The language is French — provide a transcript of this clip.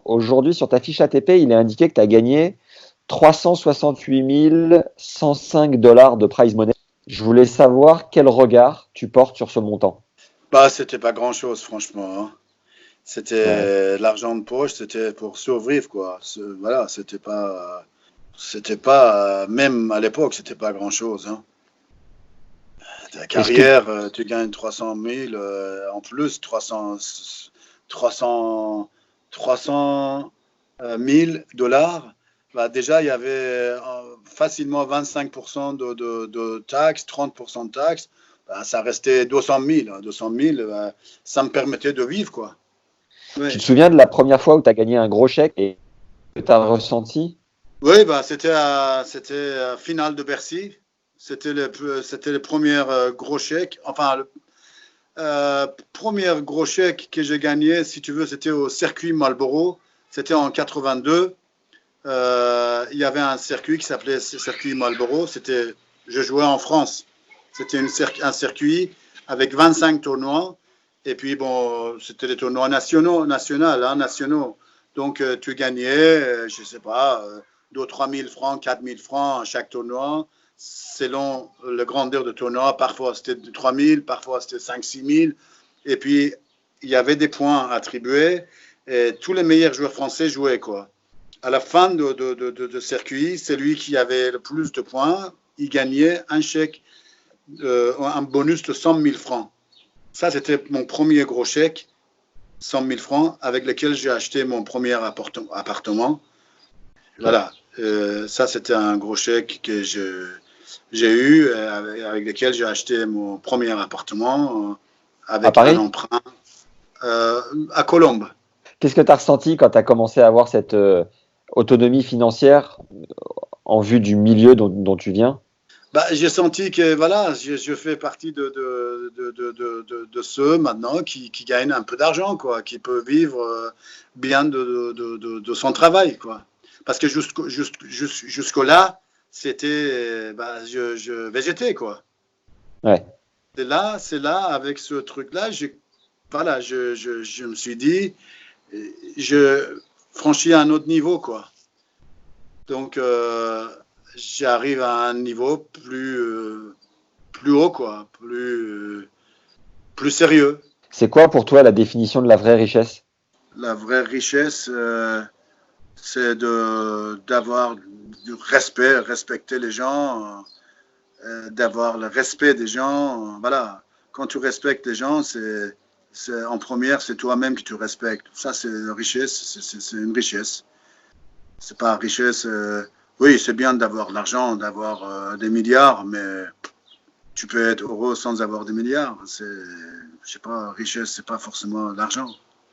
aujourd'hui, sur ta fiche ATP, il est indiqué que tu as gagné 368 105 dollars de prize money. Je voulais savoir quel regard tu portes sur ce montant. Bah, c'était pas grand-chose, franchement, hein. C'était Ouais. l'argent de poche, c'était pour survivre, quoi. Voilà, c'était pas, même à l'époque, c'était pas grand-chose, hein. Ta Est-ce que carrière, tu gagnes 300 000, en plus, 300 000 dollars. Bah, déjà, il y avait facilement 25% de taxes, 30% de taxes. Bah, ça restait 200 000. 200 000, ça me permettait de vivre, quoi. tu Oui, te souviens de la première fois où tu as gagné un gros chèque et que tu as ressenti? oui, bah, c'était finale de Bercy. C'était le premier gros chèque. Enfin, premier gros chèque que j'ai gagné, si tu veux, c'était au circuit Marlboro. C'était en 82. Il y avait un circuit qui s'appelait circuit Marlboro. Je jouais en France. C'était un circuit avec 25 tournois. Et puis, bon, c'était des tournois nationaux. Donc, tu gagnais, je ne sais pas, 2 3 000 francs, 4 000 francs à chaque tournoi, selon la grandeur du tournoi. Parfois, c'était 3 000, parfois, c'était 5 6 000. Et puis, il y avait des points attribués. Et tous les meilleurs joueurs français jouaient, quoi. À la fin de circuit, celui qui avait le plus de points, il gagnait un chèque, un bonus de 100 000 francs. Ça, c'était mon premier gros chèque, 100 000 francs, avec lequel j'ai acheté mon premier appartement. Voilà. Ça, c'était un gros chèque que j'ai eu, avec lequel j'ai acheté mon premier appartement, À avec un Paris? emprunt à Colombes. Qu'est-ce que tu as ressenti quand tu as commencé à avoir cette autonomie financière en vue du milieu dont tu viens? Bah, j'ai senti que voilà, je fais partie de ceux maintenant qui gagnent un peu d'argent, quoi, qui peuvent vivre bien de son travail, quoi. Parce que jusque-là, c'était, bah, je végétais, quoi. Ouais. C'est là, avec ce truc-là, voilà, je me suis dit, je franchis un autre niveau, quoi. Donc, j'arrive à un niveau plus haut, quoi, plus sérieux. C'est quoi pour toi la définition de la vraie richesse? La vraie richesse, c'est d'avoir du respect, respecter les gens, d'avoir le respect des gens. Voilà, quand tu respectes les gens, en première, c'est toi-même qui tu respectes. Ça, c'est une richesse, c'est une richesse. C'est pas richesse. Oui, c'est bien d'avoir de l'argent, d'avoir des milliards, mais tu peux être heureux sans avoir des milliards. Je sais pas, richesse, c'est pas forcément l'argent.